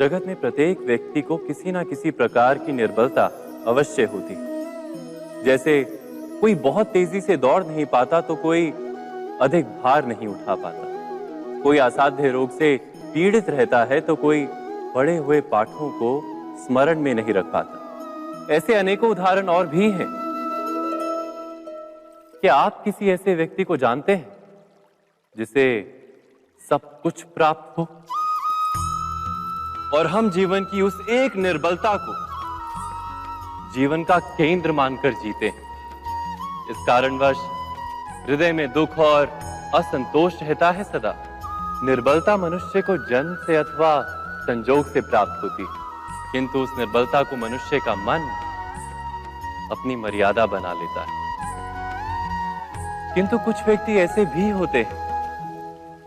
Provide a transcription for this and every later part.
जगत में प्रत्येक व्यक्ति को किसी ना किसी प्रकार की निर्बलता अवश्य होती। जैसे कोई बहुत तेजी से दौड़ नहीं पाता तो कोई अधिक भार नहीं उठा पाता, कोई असाध्य रोग से पीड़ित रहता है तो कोई पढ़े हुए पाठों को स्मरण में नहीं रख पाता। ऐसे अनेकों उदाहरण और भी हैं। क्या आप किसी ऐसे व्यक्ति को जानते हैं जिसे सब कुछ प्राप्त हो और हम जीवन की उस एक निर्बलता को जीवन का केंद्र मानकर जीते हैं? इस कारणवश हृदय में दुख और असंतोष रहता है सदा। निर्बलता मनुष्य को जन्म से अथवा संजोग से प्राप्त होती है, किंतु उस निर्बलता को मनुष्य का मन अपनी मर्यादा बना लेता है। किंतु कुछ व्यक्ति ऐसे भी होते हैं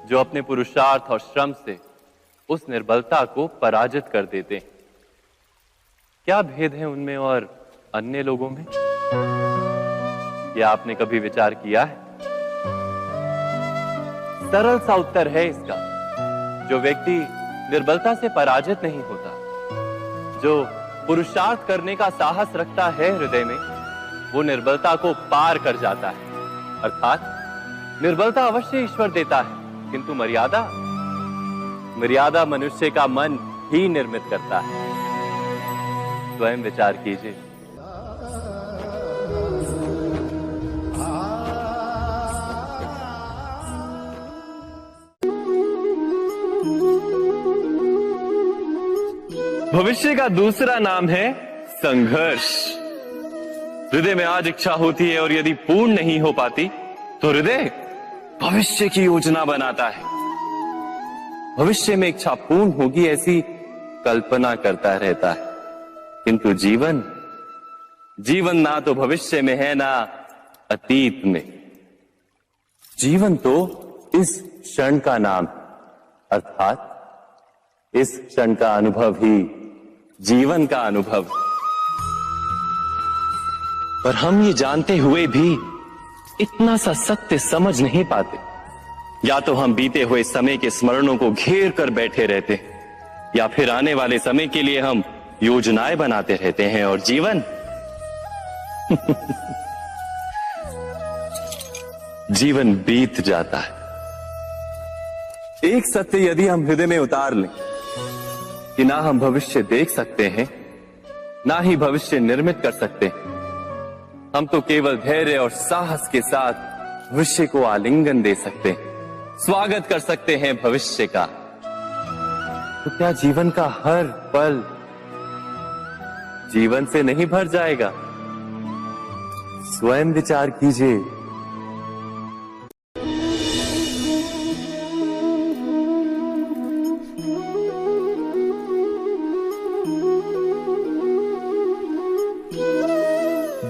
जो अपने पुरुषार्थ और श्रम से उस निर्बलता को पराजित कर देते हैं। क्या भेद है उनमें और अन्य लोगों में? क्या आपने कभी विचार किया है? सरल सा उत्तर है इसका। जो व्यक्ति निर्बलता से पराजित नहीं होता, जो पुरुषार्थ करने का साहस रखता है हृदय में, वो निर्बलता को पार कर जाता है। अर्थात निर्बलता अवश्य ईश्वर देता है, किंतु मर्यादा मनुष्य का मन ही निर्मित करता है। स्वयं विचार कीजिए। भविष्य का दूसरा नाम है संघर्ष। हृदय में आज इच्छा होती है और यदि पूर्ण नहीं हो पाती तो हृदय भविष्य की योजना बनाता है। भविष्य में इच्छा पूर्ण होगी ऐसी कल्पना करता रहता है, किंतु जीवन ना तो भविष्य में है ना अतीत में। जीवन तो इस क्षण का नाम, अर्थात इस क्षण का अनुभव ही जीवन का अनुभव। पर हम ये जानते हुए भी इतना सा सत्य समझ नहीं पाते। या तो हम बीते हुए समय के स्मरणों को घेर कर बैठे रहते हैं, या फिर आने वाले समय के लिए हम योजनाएं बनाते रहते हैं और जीवन जीवन बीत जाता है। एक सत्य यदि हम हृदय में उतार लें कि ना हम भविष्य देख सकते हैं, ना ही भविष्य निर्मित कर सकते हैं, हम तो केवल धैर्य और साहस के साथ भविष्य को आलिंगन दे सकते हैं, स्वागत कर सकते हैं भविष्य का। तो क्या जीवन का हर पल जीवन से नहीं भर जाएगा? स्वयं विचार कीजिए।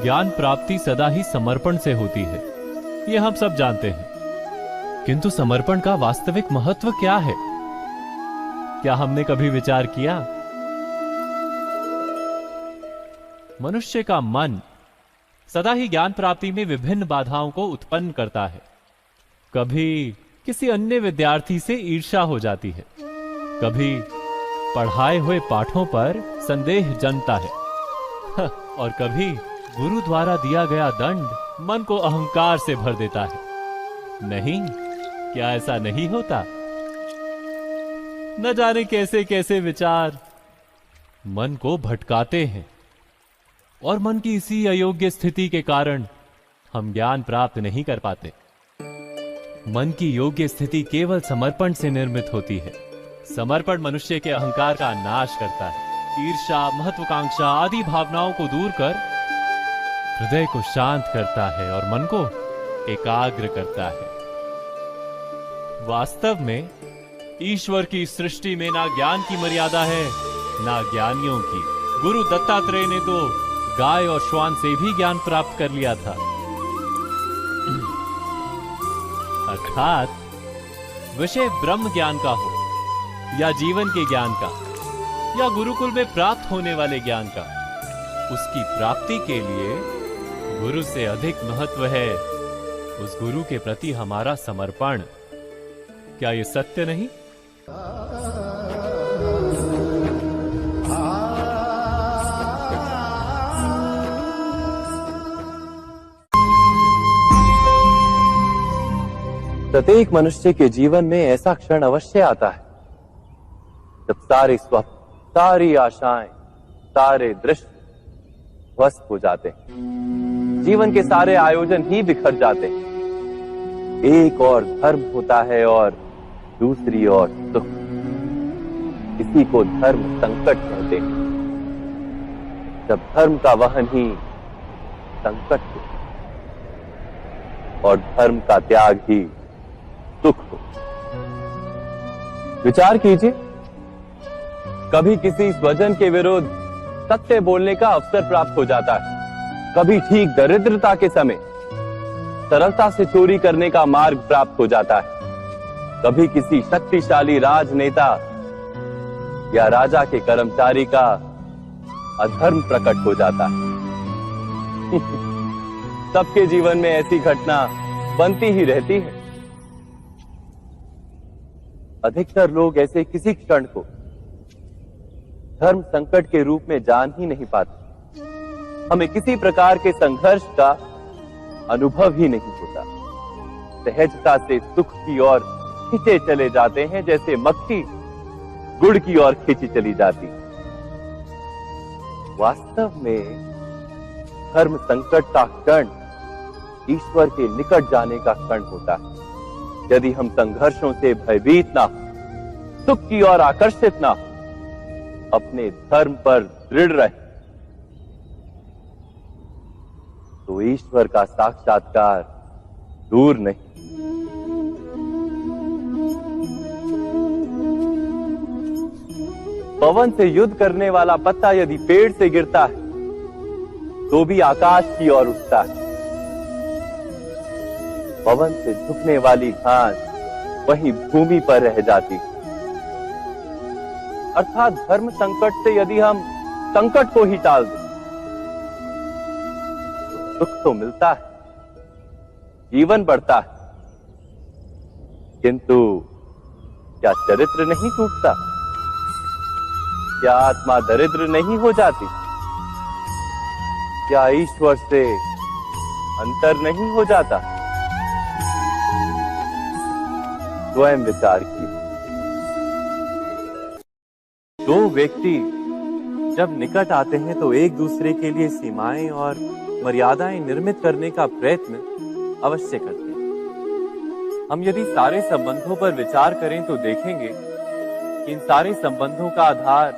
ज्ञान प्राप्ति सदा ही समर्पण से होती है, ये हम सब जानते हैं। किंतु समर्पण का वास्तविक महत्व क्या है? क्या हमने कभी विचार किया? मनुष्य का मन सदा ही ज्ञान प्राप्ति में विभिन्न बाधाओं को उत्पन्न करता है। कभी किसी अन्य विद्यार्थी से ईर्ष्या हो जाती है, कभी पढ़ाए हुए पाठों पर संदेह जन्मता है और कभी गुरु द्वारा दिया गया दंड मन को अहंकार से भर देता है। नहीं, क्या ऐसा नहीं होता? न जाने कैसे कैसे विचार मन को भटकाते हैं और मन की इसी अयोग्य स्थिति के कारण हम ज्ञान प्राप्त नहीं कर पाते। मन की योग्य स्थिति केवल समर्पण से निर्मित होती है। समर्पण मनुष्य के अहंकार का नाश करता है, ईर्ष्या, महत्वाकांक्षा आदि भावनाओं को दूर कर हृदय को शांत करता है और मन को एकाग्र करता है। वास्तव में ईश्वर की सृष्टि में ना ज्ञान की मर्यादा है ना ज्ञानियों की। गुरु दत्तात्रेय ने तो गाय और श्वान से भी ज्ञान प्राप्त कर लिया था। अर्थात विषय ब्रह्म ज्ञान का हो या जीवन के ज्ञान का या गुरुकुल में प्राप्त होने वाले ज्ञान का, उसकी प्राप्ति के लिए गुरु से अधिक महत्व है उस गुरु के प्रति हमारा समर्पण। क्या ये सत्य नहीं? प्रत्येक मनुष्य के जीवन में ऐसा क्षण अवश्य आता है जब सारे स्वप्न, सारी आशाएं, सारे दृश्य ध्वस्त हो जाते हैं। जीवन के सारे आयोजन ही बिखर जाते हैं। एक और धर्म होता है और दूसरी ओर सुख। इसी को धर्म संकट कहते हैं। जब धर्म का वहन ही संकट हो और धर्म का त्याग ही सुख हो। विचार कीजिए, कभी किसी स्वजन के विरुद्ध सत्य बोलने का अवसर प्राप्त हो जाता है, कभी ठीक दरिद्रता के समय सरलता से चोरी करने का मार्ग प्राप्त हो जाता है, कभी किसी शक्तिशाली राजनेता या राजा के कर्मचारी का अधर्म प्रकट हो जाता है। सबके जीवन में ऐसी घटना बनती ही रहती है। अधिकतर लोग ऐसे किसी क्षण को धर्म संकट के रूप में जान ही नहीं पाते। हमें किसी प्रकार के संघर्ष का अनुभव ही नहीं होता। सहजता से सुख की ओर खींचे चले जाते हैं, जैसे मक्खी गुड़ की ओर खींची चली जाती। वास्तव में धर्म संकट का क्षण ईश्वर के निकट जाने का क्षण होता है। यदि हम संघर्षों से भयभीत ना हो, सुख की ओर आकर्षित ना हो, अपने धर्म पर दृढ़ रहे, तो ईश्वर का साक्षात्कार दूर नहीं। पवन से युद्ध करने वाला पत्ता यदि पेड़ से गिरता है तो भी आकाश की ओर उठता है। पवन से झुकने वाली घास वहीं भूमि पर रह जाती। अर्थात धर्म संकट से यदि हम संकट को ही टाल दें तो सुख तो मिलता है, जीवन बढ़ता है, किंतु क्या चरित्र नहीं टूटता? क्या आत्मा दरिद्र नहीं हो जाती? क्या ईश्वर से अंतर नहीं हो जाता? स्वयं विचार कीजिए। दो व्यक्ति जब निकट आते हैं तो एक दूसरे के लिए सीमाएं और मर्यादाएं निर्मित करने का प्रयत्न अवश्य करते हैं। हम यदि सारे संबंधों पर विचार करें तो देखेंगे कि इन सारे संबंधों का आधार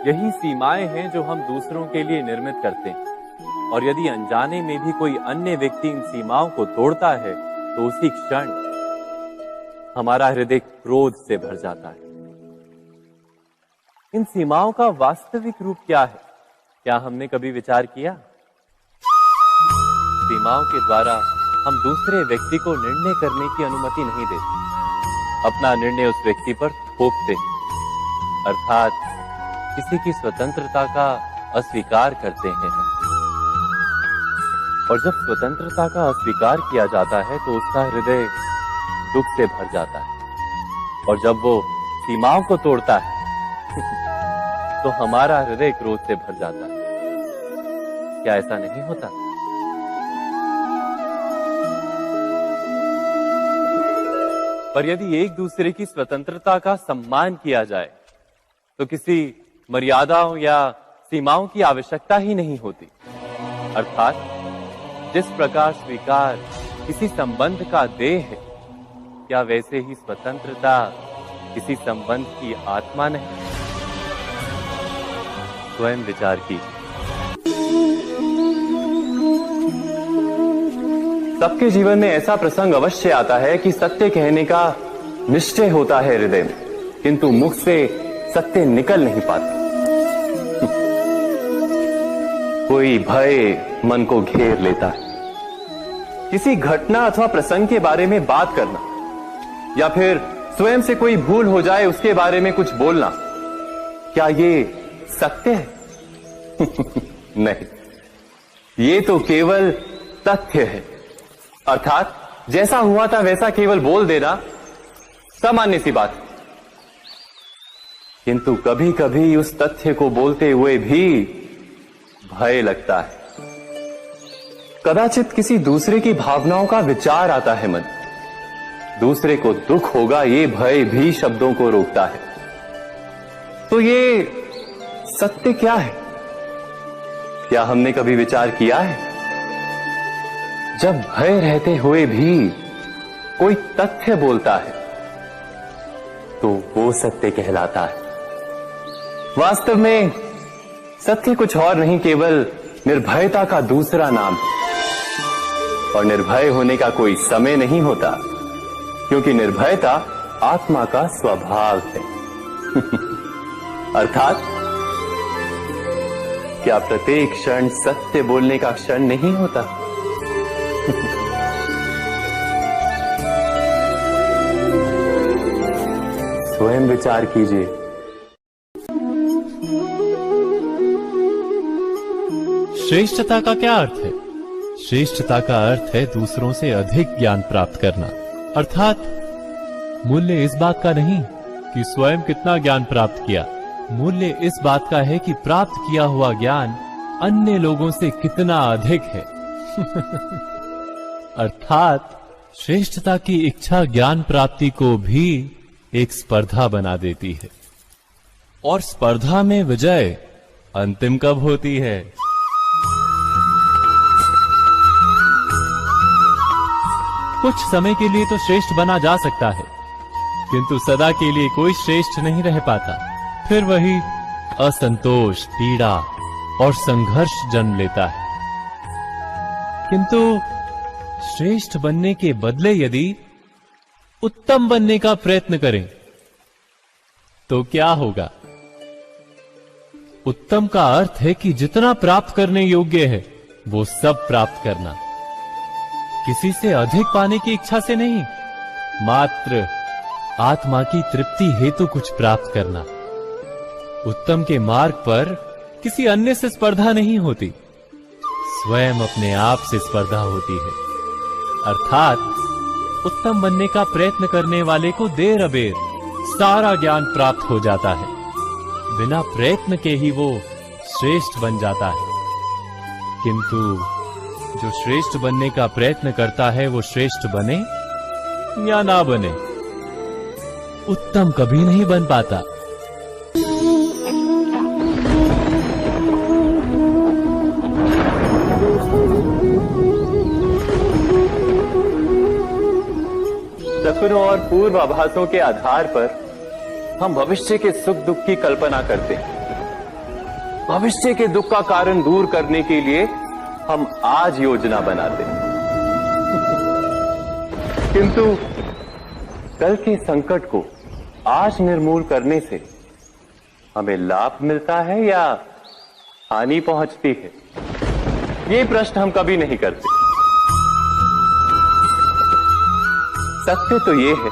यही सीमाएं हैं जो हम दूसरों के लिए निर्मित करते हैं। और यदि अनजाने में भी कोई अन्य व्यक्ति इन सीमाओं को तोड़ता है तो उसी क्षण हमारा हृदय क्रोध से भर जाता है। इन सीमाओं का वास्तविक रूप क्या है? क्या हमने कभी विचार किया? सीमाओं के द्वारा हम दूसरे व्यक्ति को निर्णय करने की अनुमति नहीं देते, अपना निर्णय उस व्यक्ति पर थोपते, अर्थात किसी की स्वतंत्रता का अस्वीकार करते हैं। और जब स्वतंत्रता का अस्वीकार किया जाता है तो उसका हृदय दुख से भर जाता है। और जब वो सीमाओं को तोड़ता है तो हमारा हृदय क्रोध से भर जाता है। क्या ऐसा नहीं होता? पर यदि एक दूसरे की स्वतंत्रता का सम्मान किया जाए तो किसी मर्यादाओं या सीमाओं की आवश्यकता ही नहीं होती। अर्थात जिस प्रकार स्वीकार किसी संबंध का देह है, क्या वैसे ही स्वतंत्रता किसी संबंध की आत्मा नहीं? स्वयं विचार कीजिए। सबके जीवन में ऐसा प्रसंग अवश्य आता है कि सत्य कहने का निश्चय होता है हृदय में, किंतु मुख से सत्य निकल नहीं पाता। कोई भय मन को घेर लेता है। किसी घटना अथवा प्रसंग के बारे में बात करना या फिर स्वयं से कोई भूल हो जाए उसके बारे में कुछ बोलना, क्या ये सत्य है? नहीं, ये तो केवल तथ्य है। अर्थात जैसा हुआ था वैसा केवल बोल देना सामान्य सी बात। किंतु कभी कभी उस तथ्य को बोलते हुए भी भय लगता है। कदाचित किसी दूसरे की भावनाओं का विचार आता है मन। दूसरे को दुख होगा ये भय भी शब्दों को रोकता है। तो ये सत्य क्या है? क्या हमने कभी विचार किया है? जब भय रहते हुए भी कोई तथ्य बोलता है तो वो सत्य कहलाता है। वास्तव में सत्य कुछ और नहीं, केवल निर्भयता का दूसरा नाम है। और निर्भय होने का कोई समय नहीं होता, क्योंकि निर्भयता आत्मा का स्वभाव है। अर्थात क्या प्रत्येक क्षण सत्य बोलने का क्षण नहीं होता? स्वयं विचार कीजिए। श्रेष्ठता का क्या अर्थ है? श्रेष्ठता का अर्थ है दूसरों से अधिक ज्ञान प्राप्त करना। अर्थात मूल्य इस बात का नहीं कि स्वयं कितना ज्ञान प्राप्त किया, मूल्य इस बात का है कि प्राप्त किया हुआ ज्ञान अन्य लोगों से कितना अधिक है। अर्थात श्रेष्ठता की इच्छा ज्ञान प्राप्ति को भी एक स्पर्धा बना देती है। और स्पर्धा में विजय अंतिम कब होती है? कुछ समय के लिए तो श्रेष्ठ बना जा सकता है, किंतु सदा के लिए कोई श्रेष्ठ नहीं रह पाता। फिर वही असंतोष, पीड़ा और संघर्ष जन्म लेता है। किंतु श्रेष्ठ बनने के बदले यदि उत्तम बनने का प्रयत्न करें तो क्या होगा? उत्तम का अर्थ है कि जितना प्राप्त करने योग्य है वो सब प्राप्त करना, किसी से अधिक पाने की इच्छा से नहीं, मात्र आत्मा की तृप्ति हेतु कुछ प्राप्त करना। उत्तम के मार्ग पर किसी अन्य से स्पर्धा नहीं होती, स्वयं अपने आप से स्पर्धा होती है। अर्थात उत्तम बनने का प्रयत्न करने वाले को देर अबेर सारा ज्ञान प्राप्त हो जाता है। बिना प्रयत्न के ही वो श्रेष्ठ बन जाता है। किंतु जो श्रेष्ठ बनने का प्रयत्न करता है वो श्रेष्ठ बने या ना बने, उत्तम कभी नहीं बन पाता। सपनों और पूर्वाभासों के आधार पर हम भविष्य के सुख दुख की कल्पना करते हैं। भविष्य के दुख का कारण दूर करने के लिए हम आज योजना बनाते हैं। किंतु कल के संकट को आज निर्मूल करने से हमें लाभ मिलता है या हानि पहुंचती है? ये प्रश्न हम कभी नहीं करते। सत्य तो ये है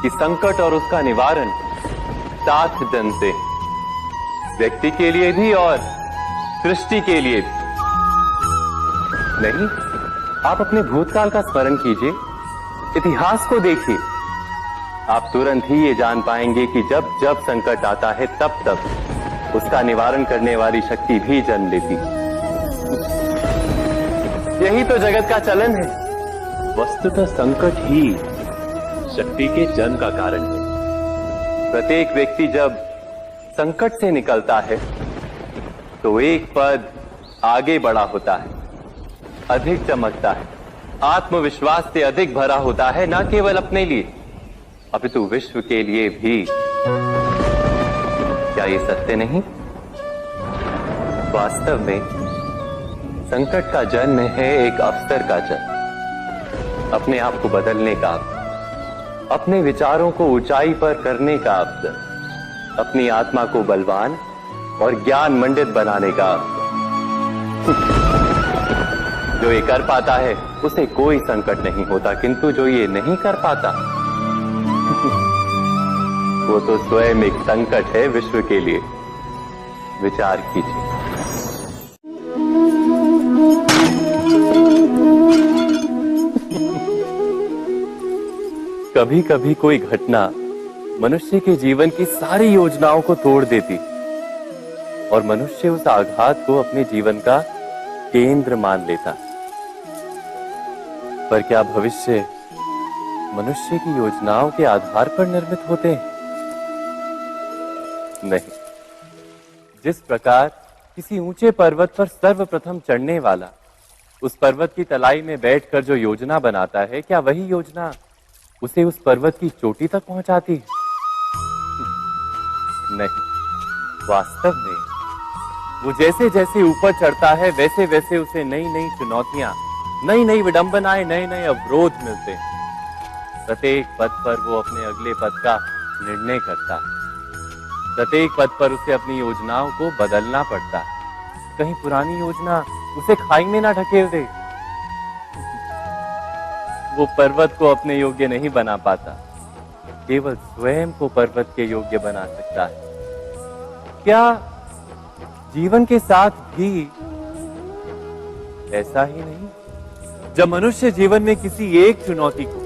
कि संकट और उसका निवारण साथ जन से, व्यक्ति के लिए भी और सृष्टि के लिए भी। नहीं, आप अपने भूतकाल का स्मरण कीजिए, इतिहास को देखिए। आप तुरंत ही ये जान पाएंगे कि जब जब संकट आता है तब तब उसका निवारण करने वाली शक्ति भी जन्म लेती है। यही तो जगत का चलन है। वस्तुतः संकट ही शक्ति के जन्म का कारण है। प्रत्येक व्यक्ति जब संकट से निकलता है तो एक पद आगे बढ़ा होता है, अधिक चमकता है, आत्मविश्वास से अधिक भरा होता है, न केवल अपने लिए अपितु विश्व के लिए भी। क्या ये सत्य नहीं? वास्तव में संकट का जन्म है एक अवसर का जन्म, अपने आप को बदलने का अवसर, अपने विचारों को ऊंचाई पर करने का अवसर, अपनी आत्मा को बलवान और ज्ञान मंडित बनाने का अवसर। जो ये कर पाता है उसे कोई संकट नहीं होता, किंतु जो ये नहीं कर पाता वो तो स्वयं एक संकट है विश्व के लिए। विचार कीजिए। कभी कभी कोई घटना मनुष्य के जीवन की सारी योजनाओं को तोड़ देती और मनुष्य उस आघात को अपने जीवन का केंद्र मान लेता। पर क्या भविष्य मनुष्य की योजनाओं के आधार पर निर्मित होते हैं? नहीं। जिस प्रकार किसी ऊंचे पर्वत पर सर्वप्रथम चढ़ने वाला उस पर्वत की तलाई में बैठकर जो योजना बनाता है, क्या वही योजना उसे उस पर्वत की चोटी तक पहुंचाती है? नहीं। वास्तव में वो जैसे जैसे ऊपर चढ़ता है वैसे वैसे उसे नई नई चुनौतियां, नई नई विडंबनाएं, नए नए अवरोध मिलते हैं। प्रत्येक पद पर वो अपने अगले पद का निर्णय करता है। प्रत्येक पद पर उसे अपनी योजनाओं को बदलना पड़ता है। कहीं पुरानी योजना उसे खाई में ना ढकेल दे। वो पर्वत को अपने योग्य नहीं बना पाता, केवल स्वयं को पर्वत के योग्य बना सकता है। क्या जीवन के साथ भी ऐसा ही नहीं? जब मनुष्य जीवन में किसी एक चुनौती को,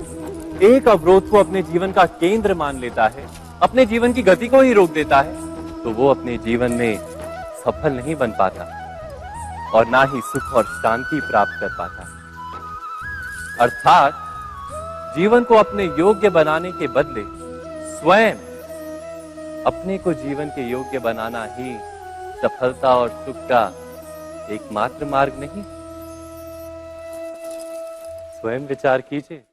एक अवरोध को अपने जीवन का केंद्र मान लेता है, अपने जीवन की गति को ही रोक देता है, तो वो अपने जीवन में सफल नहीं बन पाता और ना ही सुख और शांति प्राप्त कर पाता। अर्थात जीवन को अपने योग्य बनाने के बदले स्वयं अपने को जीवन के योग्य बनाना ही सफलता और सुख का एकमात्र मार्ग नहीं? स्वयं विचार कीजिए।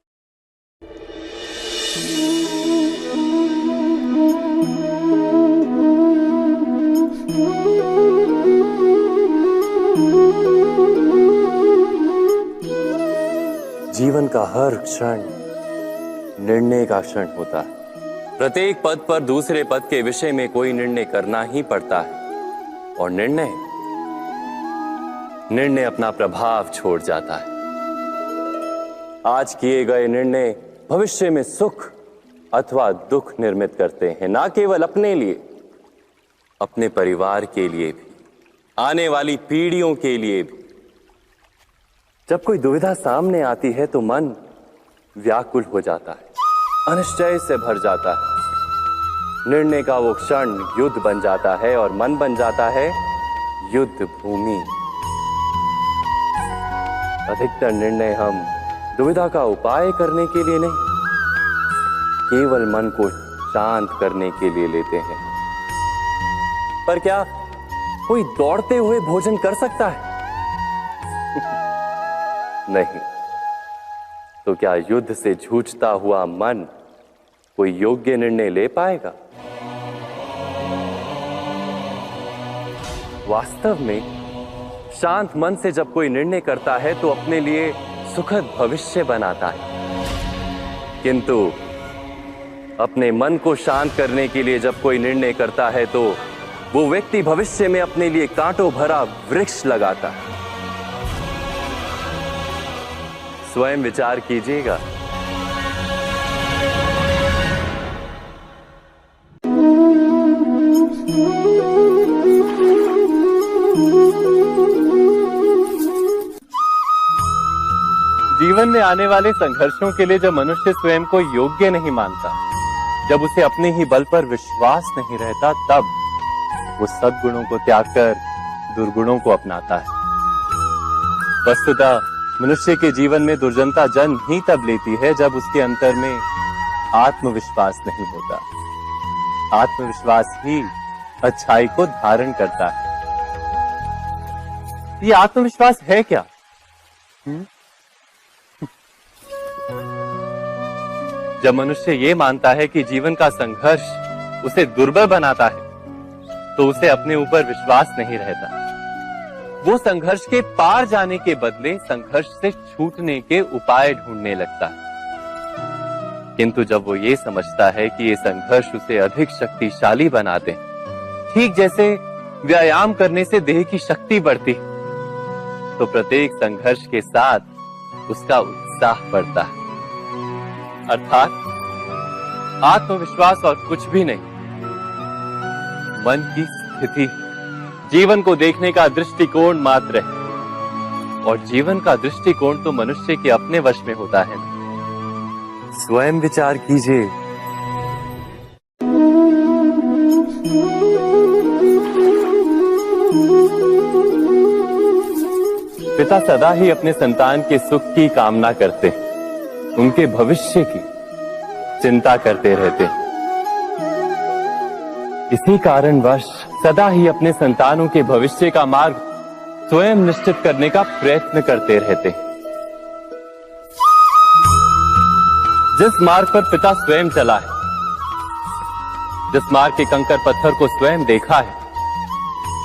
जीवन का हर क्षण निर्णय का क्षण होता है। प्रत्येक पद पर दूसरे पद के विषय में कोई निर्णय करना ही पड़ता है और निर्णय अपना प्रभाव छोड़ जाता है। आज किए गए निर्णय भविष्य में सुख अथवा दुख निर्मित करते हैं, ना केवल अपने लिए, अपने परिवार के लिए भी, आने वाली पीढ़ियों के लिए भी। जब कोई दुविधा सामने आती है तो मन व्याकुल हो जाता है, अनिश्चय से भर जाता है। निर्णय का वो क्षण युद्ध बन जाता है और मन बन जाता है युद्ध भूमि। अधिकतर निर्णय हम दुविधा का उपाय करने के लिए नहीं, केवल मन को शांत करने के लिए लेते हैं। पर क्या कोई दौड़ते हुए भोजन कर सकता है? नहीं। तो क्या युद्ध से जूझता हुआ मन कोई योग्य निर्णय ले पाएगा? वास्तव में शांत मन से जब कोई निर्णय करता है तो अपने लिए सुखद भविष्य बनाता है, किंतु अपने मन को शांत करने के लिए जब कोई निर्णय करता है तो वो व्यक्ति भविष्य में अपने लिए कांटों भरा वृक्ष लगाता है। स्वयं विचार कीजिएगा। जीवन में आने वाले संघर्षों के लिए जब मनुष्य स्वयं को योग्य नहीं मानता, जब उसे अपने ही बल पर विश्वास नहीं रहता, तब वो सद्गुणों को त्याग कर दुर्गुणों को अपनाता है। वस्तुतः मनुष्य के जीवन में दुर्जनता जन्म ही तब लेती है जब उसके अंतर में आत्मविश्वास नहीं होता। आत्मविश्वास ही अच्छाई को धारण करता है। ये आत्मविश्वास है क्या? जब मनुष्य ये मानता है कि जीवन का संघर्ष उसे दुर्बल बनाता है, तो उसे अपने ऊपर विश्वास नहीं रहता। वो संघर्ष के पार जाने के बदले संघर्ष से छूटने के उपाय ढूंढने लगता है। किंतु जब वो ये समझता है कि ये संघर्ष उसे अधिक शक्तिशाली बनाते हैं, ठीक जैसे व्यायाम करने से देह की शक्ति बढ़ती है, तो प्रत्येक संघर्ष के साथ उसका उत्साह बढ़ता है। अर्थात आत्मविश्वास और कुछ भी नहीं, मन की स्थिति, जीवन को देखने का दृष्टिकोण मात्र है। और जीवन का दृष्टिकोण तो मनुष्य के अपने वश में होता है। स्वयं विचार कीजिए। पिता सदा ही अपने संतान के सुख की कामना करते, उनके भविष्य की चिंता करते रहते। इसी कारणवश सदा ही अपने संतानों के भविष्य का मार्ग स्वयं निश्चित करने का प्रयत्न करते रहते। जिस मार्ग पर पिता स्वयं चला है, जिस मार्ग के कंकर पत्थर को स्वयं देखा है,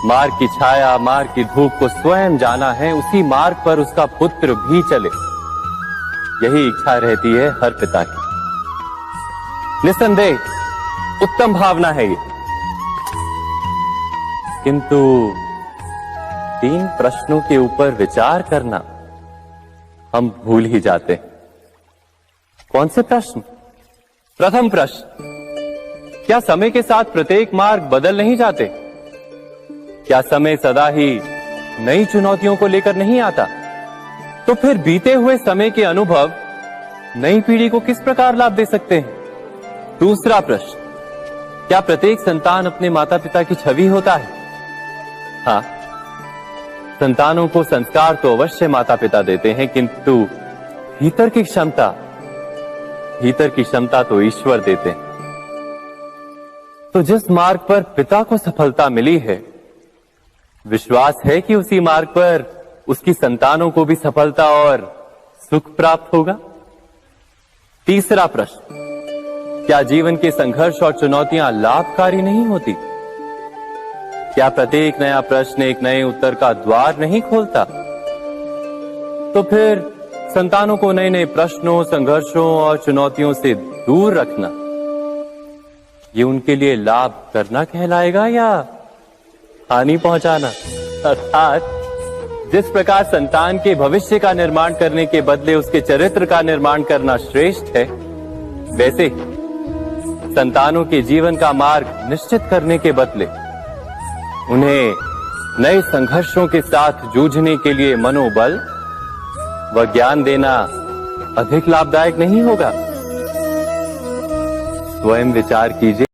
मार्ग की छाया, मार्ग की धूप को स्वयं जाना है, उसी मार्ग पर उसका पुत्र भी चले, यही इच्छा रहती है हर पिता की। निस्संदेह उत्तम भावना है ये, किंतु 3 प्रश्नों के ऊपर विचार करना हम भूल ही जाते। कौन से प्रश्न? प्रथम प्रश्न, क्या समय के साथ प्रत्येक मार्ग बदल नहीं जाते? क्या समय सदा ही नई चुनौतियों को लेकर नहीं आता? तो फिर बीते हुए समय के अनुभव नई पीढ़ी को किस प्रकार लाभ दे सकते हैं? दूसरा प्रश्न, क्या प्रत्येक संतान अपने माता पिता की छवि होता है? हाँ, संतानों को संस्कार तो अवश्य माता पिता देते हैं, किंतु भीतर की क्षमता तो ईश्वर देते हैं। तो जिस मार्ग पर पिता को सफलता मिली है, विश्वास है कि उसी मार्ग पर उसकी संतानों को भी सफलता और सुख प्राप्त होगा। तीसरा प्रश्न, क्या जीवन के संघर्ष और चुनौतियां लाभकारी नहीं होती? क्या प्रत्येक नया प्रश्न एक नए उत्तर का द्वार नहीं खोलता? तो फिर संतानों को नए नए प्रश्नों, संघर्षों और चुनौतियों से दूर रखना, ये उनके लिए लाभ करना कहलाएगा या हानि पहुंचाना? अर्थात जिस प्रकार संतान के भविष्य का निर्माण करने के बदले उसके चरित्र का निर्माण करना श्रेष्ठ है, वैसे संतानों के जीवन का मार्ग निश्चित करने के बदले उन्हें नए संघर्षों के साथ जूझने के लिए मनोबल व ज्ञान देना अधिक लाभदायक नहीं होगा? स्वयं विचार कीजिए।